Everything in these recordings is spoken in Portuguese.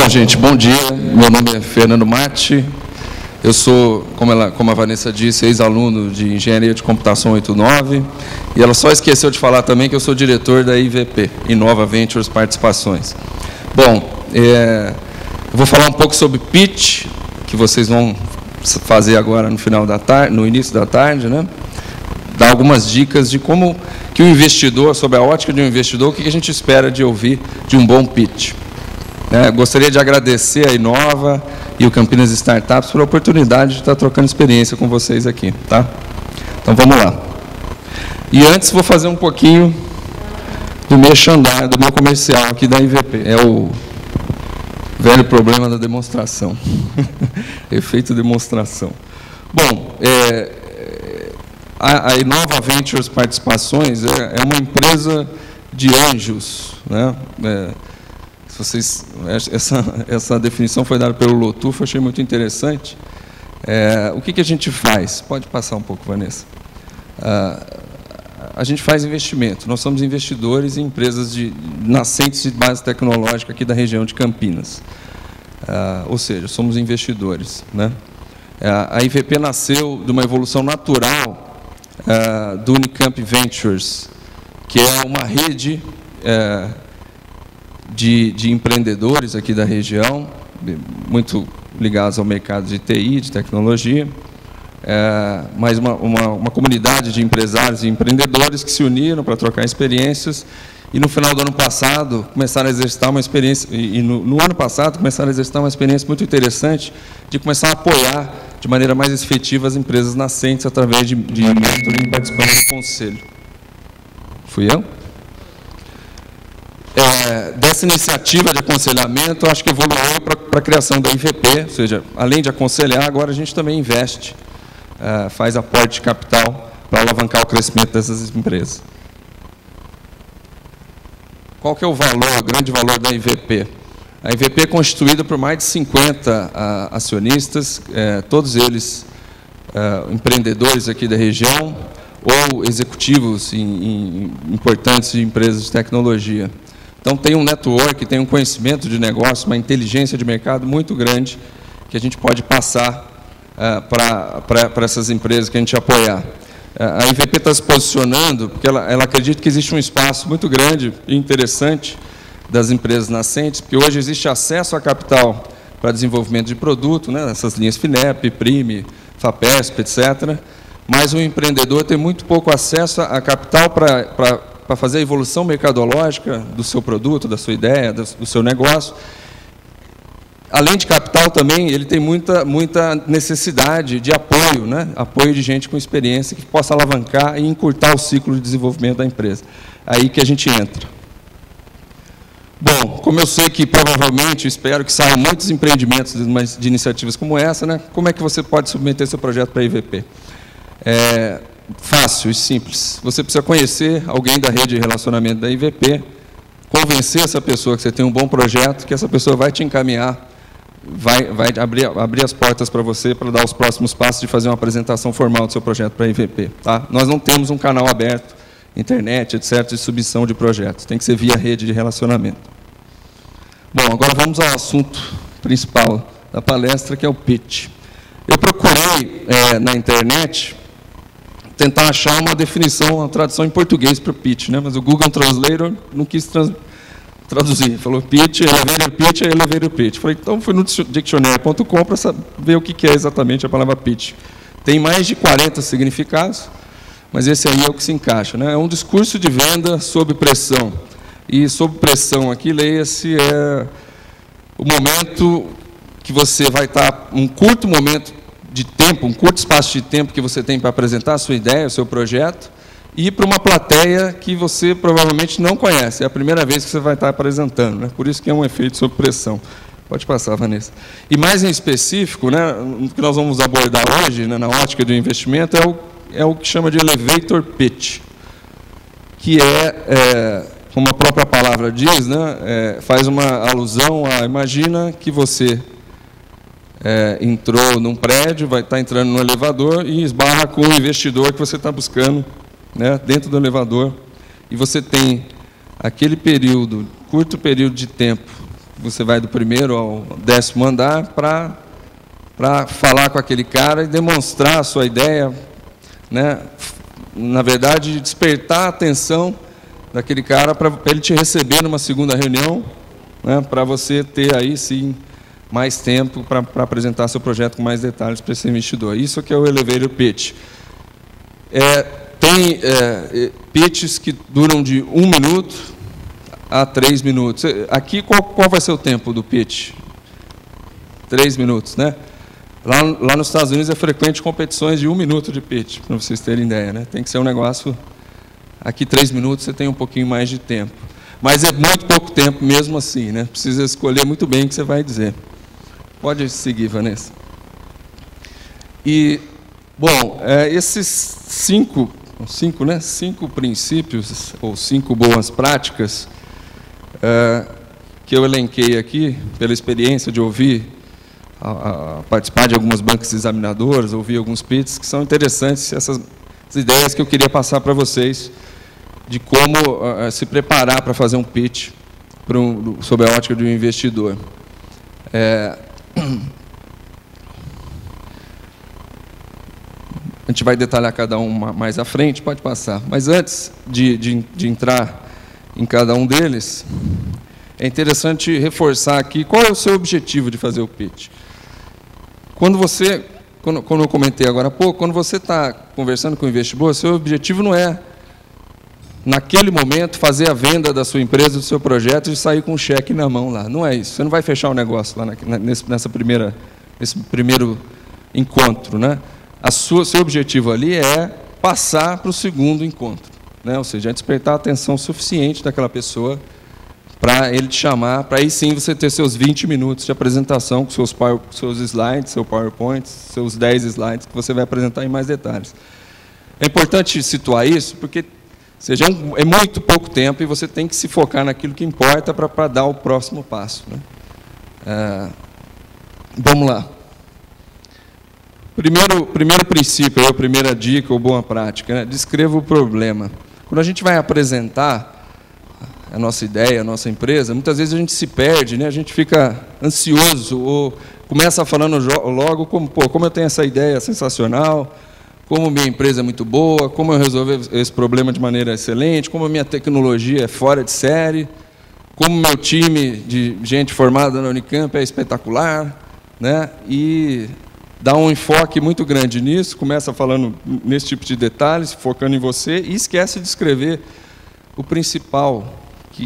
Gente, bom dia. Meu nome é Fernando Matti. Eu sou, como a Vanessa disse, ex-aluno de Engenharia de Computação 89. E ela só esqueceu de falar também que eu sou diretor da IVP, Inova Ventures Participações. Bom, eu vou falar um pouco sobre pitch, que vocês vão fazer agora no final da tarde, no início da tarde, né? Dar algumas dicas de como que o investidor, sobre a ótica de um investidor, o que a gente espera de ouvir de um bom pitch. Gostaria de agradecer a Inova e o Campinas Startups por a oportunidade de estar trocando experiência com vocês aqui, tá? Então, vamos lá. E antes, vou fazer um pouquinho do merchandising, do meu comercial aqui da IVP. É o velho problema da demonstração. Efeito demonstração. Bom, a Inova Ventures Participações é uma empresa de anjos, né? Essa definição foi dada pelo Lotufo, achei muito interessante. O que a gente faz? Pode passar um pouco, Vanessa. A gente faz investimento. Nós somos investidores em empresas nascentes de base tecnológica aqui da região de Campinas. Ou seja, somos investidores, né? A IVP nasceu de uma evolução natural do Unicamp Ventures, que é uma rede de empreendedores aqui da região, muito ligados ao mercado de TI, de tecnologia, mas uma comunidade de empresários e empreendedores que se uniram para trocar experiências e, no final do ano passado, começaram a exercitar uma experiência, e no ano passado, começaram a exercitar uma experiência muito interessante de começar a apoiar de maneira mais efetiva as empresas nascentes através de mentoring, participando do conselho. Fui eu? Dessa iniciativa de aconselhamento, acho que evoluiu para a criação da IVP, ou seja, além de aconselhar, agora a gente também investe, faz aporte de capital para alavancar o crescimento dessas empresas. Qual que é o valor, o grande valor da IVP? A IVP é constituída por mais de 50 acionistas, todos eles empreendedores aqui da região ou executivos importantes de empresas de tecnologia. Então, tem um network, tem um conhecimento de negócio, uma inteligência de mercado muito grande que a gente pode passar para essas empresas que a gente apoiar. A IVP está se posicionando porque ela acredita que existe um espaço muito grande e interessante das empresas nascentes, porque hoje existe acesso a capital para desenvolvimento de produto, né, essas linhas FINEP, PRIME, FAPESP, etc., mas o empreendedor tem muito pouco acesso a capital para fazer a evolução mercadológica do seu produto, da sua ideia, do seu negócio. Além de capital também, ele tem muita necessidade de apoio, né? Apoio de gente com experiência que possa alavancar e encurtar o ciclo de desenvolvimento da empresa. Aí que a gente entra. Bom, como eu sei que provavelmente, espero que saiam muitos empreendimentos de iniciativas como essa, né? Como é que você pode submeter seu projeto para a IVP? Fácil e simples. Você precisa conhecer alguém da rede de relacionamento da IVP, convencer essa pessoa que você tem um bom projeto, que essa pessoa vai te encaminhar, vai abrir as portas para você para dar os próximos passos de fazer uma apresentação formal do seu projeto para a IVP. Tá? Nós não temos um canal aberto, internet, etc., de submissão de projetos. Tem que ser via rede de relacionamento. Bom, agora vamos ao assunto principal da palestra, que é o pitch. Eu procurei na internet tentar achar uma definição, uma tradução em português para o pitch, né? Mas o Google Translator não quis traduzir. Falou pitch, elevator pitch. Falei, então fui no dictionary.com para saber o que é exatamente a palavra pitch. Tem mais de 40 significados, mas esse aí é o que se encaixa, né? É um discurso de venda sob pressão. E sob pressão aqui, leia-se, o momento que você vai estar, um curto momento de tempo, um curto espaço de tempo que você tem para apresentar a sua ideia, o seu projeto, e para uma plateia que você provavelmente não conhece. É a primeira vez que você vai estar apresentando, né? Por isso que é um efeito sob pressão. Pode passar, Vanessa. E mais em específico, né, o que nós vamos abordar hoje, né, na ótica do investimento, é o que chama de elevator pitch, que como a própria palavra diz, né, faz uma alusão a, imagina que você entrou num prédio, vai estar entrando no elevador e esbarra com o investidor que você está buscando, né, dentro do elevador, e você tem aquele período, curto período de tempo, você vai do primeiro ao 10º andar para falar com aquele cara e demonstrar a sua ideia, né? Na verdade, despertar a atenção daquele cara para ele te receber numa segunda reunião, né? Para você ter aí, sim, mais tempo para apresentar seu projeto com mais detalhes para esse investidor. Isso que é o elevator pitch. Tem pitches que duram de 1 minuto a 3 minutos. Aqui, qual vai ser o tempo do pitch? 3 minutos, né? Lá nos Estados Unidos é frequente competições de 1 minuto de pitch, para vocês terem ideia, né? Tem que ser um negócio... Aqui, 3 minutos, você tem um pouquinho mais de tempo. Mas é muito pouco tempo mesmo assim, né? Precisa escolher muito bem o que você vai dizer. Pode seguir, Vanessa. E, bom, esses 5 princípios, ou 5 boas práticas, que eu elenquei aqui, pela experiência de ouvir, participar de algumas bancas examinadoras, ouvir alguns pitches, que são interessantes, essas ideias que eu queria passar para vocês, de como se preparar para fazer um pitch sob a ótica de um investidor. A gente vai detalhar cada um mais à frente, pode passar. Mas antes de entrar em cada um deles, é interessante reforçar aqui qual é o seu objetivo de fazer o pitch. Quando eu comentei agora há pouco, quando você está conversando com o investidor, seu objetivo não é, naquele momento, fazer a venda da sua empresa, do seu projeto, e sair com um cheque na mão lá. Não é isso. Você não vai fechar o negócio lá nesse primeiro encontro, né? Seu objetivo ali é passar para o segundo encontro, né? Ou seja, é despertar a atenção suficiente daquela pessoa para ele te chamar, para aí sim você ter seus 20 minutos de apresentação com seus slides, seu PowerPoint, seus 10 slides que você vai apresentar em mais detalhes. É importante situar isso, porque é muito pouco tempo e você tem que se focar naquilo que importa para dar o próximo passo, né? Vamos lá. Primeiro princípio, a primeira dica ou boa prática, né? Descreva o problema. Quando a gente vai apresentar a nossa ideia, a nossa empresa, muitas vezes a gente se perde, né? A gente fica ansioso ou começa falando logo como eu tenho essa ideia sensacional, como minha empresa é muito boa, como eu resolvi esse problema de maneira excelente, como a minha tecnologia é fora de série, como meu time de gente formada na Unicamp é espetacular, né? E dá um enfoque muito grande nisso, começa falando nesse tipo de detalhes, focando em você, e esquece de escrever o principal,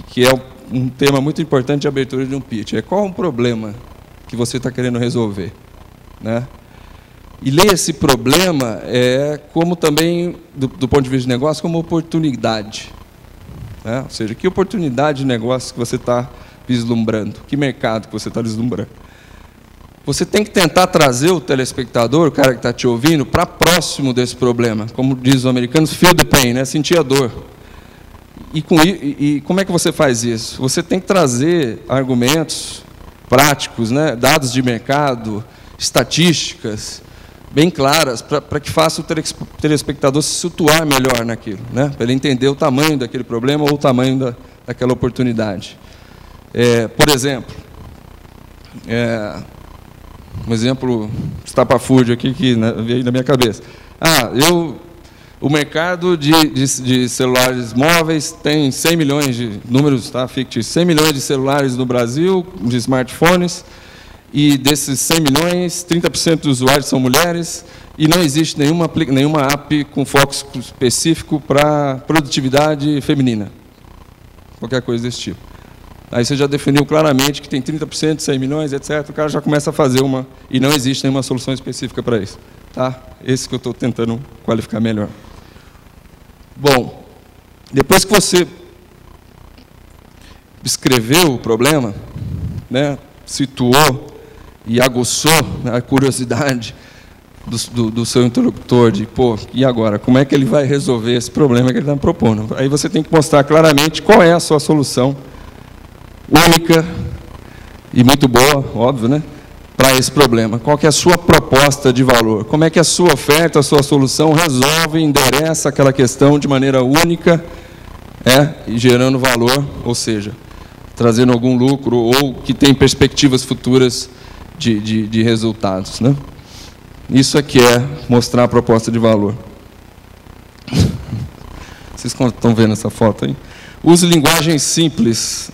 que é um tema muito importante de abertura de um pitch. Qual é o problema que você está querendo resolver, né? E ler esse problema como também, do ponto de vista de negócio, como oportunidade, né? Ou seja, que oportunidade de negócio que você está vislumbrando, que mercado que você está vislumbrando. Você tem que tentar trazer o telespectador, o cara que está te ouvindo, para próximo desse problema. Como diz os americanos, feel the pain, né? Sentir a dor. E como é que você faz isso? Você tem que trazer argumentos práticos, né? Dados de mercado, estatísticas bem claras, para que faça o telespectador se situar melhor naquilo, né? Para ele entender o tamanho daquele problema ou o tamanho daquela oportunidade. Por exemplo, um exemplo estapafúrdio aqui que veio na minha cabeça. O mercado de celulares móveis tem 100 milhões de números, tá, fictícios, 100 milhões de celulares no Brasil, de smartphones, e desses 100 milhões, 30% dos usuários são mulheres, e não existe nenhuma app com foco específico para produtividade feminina. Qualquer coisa desse tipo. Aí você já definiu claramente que tem 30% de 100 milhões, etc. O cara já começa a fazer e não existe nenhuma solução específica para isso. Tá? Esse que eu estou tentando qualificar melhor. Bom, depois que você escreveu o problema, né, situou e aguçou a curiosidade do seu interlocutor, de, pô, e agora? Como é que ele vai resolver esse problema que ele está propondo? Aí você tem que mostrar claramente qual é a sua solução única e muito boa, óbvio, né, para esse problema. Qual que é a sua proposta de valor? Como é que a sua oferta, a sua solução resolve, endereça aquela questão de maneira única, e gerando valor, ou seja, trazendo algum lucro ou que tem perspectivas futuras de resultados, né? Isso aqui é mostrar a proposta de valor. Vocês estão vendo essa foto aí? Use linguagem simples.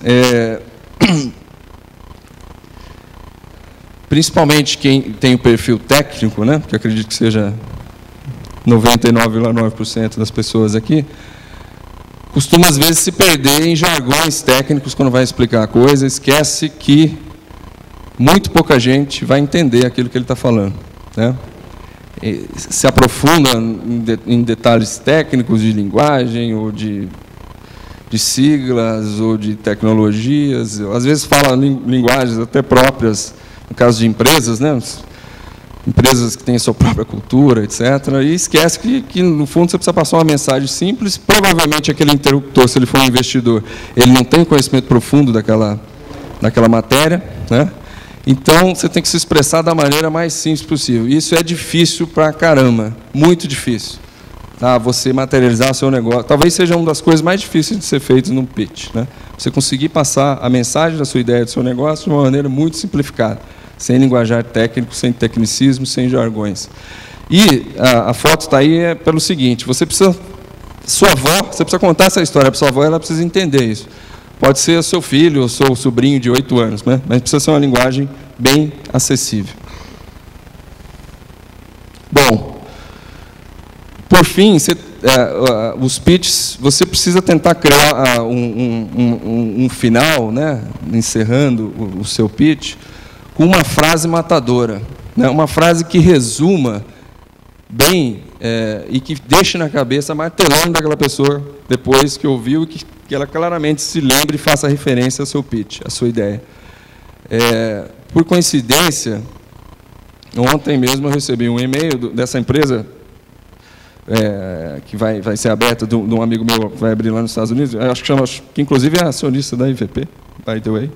Principalmente quem tem o perfil técnico, né, que eu acredito que seja 99,9% das pessoas aqui, costuma, às vezes, se perder em jargões técnicos quando vai explicar a coisa, esquece que muito pouca gente vai entender aquilo que ele está falando, né? Se aprofunda em detalhes técnicos de linguagem, ou de siglas, ou de tecnologias, às vezes fala linguagens até próprias, no caso de empresas, né? Empresas que têm a sua própria cultura, etc., e esquece que, no fundo, você precisa passar uma mensagem simples. Provavelmente, aquele interlocutor, se ele for um investidor, ele não tem conhecimento profundo daquela matéria, né? Então, você tem que se expressar da maneira mais simples possível. Isso é difícil pra caramba, muito difícil. Tá? Você materializar o seu negócio, talvez seja uma das coisas mais difíceis de ser feito num pitch, né? Você conseguir passar a mensagem da sua ideia, do seu negócio, de uma maneira muito simplificada, sem linguajar técnico, sem tecnicismo, sem jargões. E a foto está aí pelo seguinte: você precisa, sua avó, você precisa contar essa história para sua avó, ela precisa entender isso. Pode ser o seu filho ou seu sobrinho de 8 anos, né? Mas precisa ser uma linguagem bem acessível. Bom, por fim, os pitches, você precisa tentar criar um final, né, encerrando o seu pitch, com uma frase matadora, né, uma frase que resuma bem e que deixe na cabeça, martelando daquela pessoa, depois que ouviu, e que ela claramente se lembre e faça referência ao seu pitch, à sua ideia. Por coincidência, ontem mesmo eu recebi um e-mail dessa empresa, que vai ser aberta, de um amigo meu que vai abrir lá nos Estados Unidos, acho que inclusive é acionista da IVP, by the way.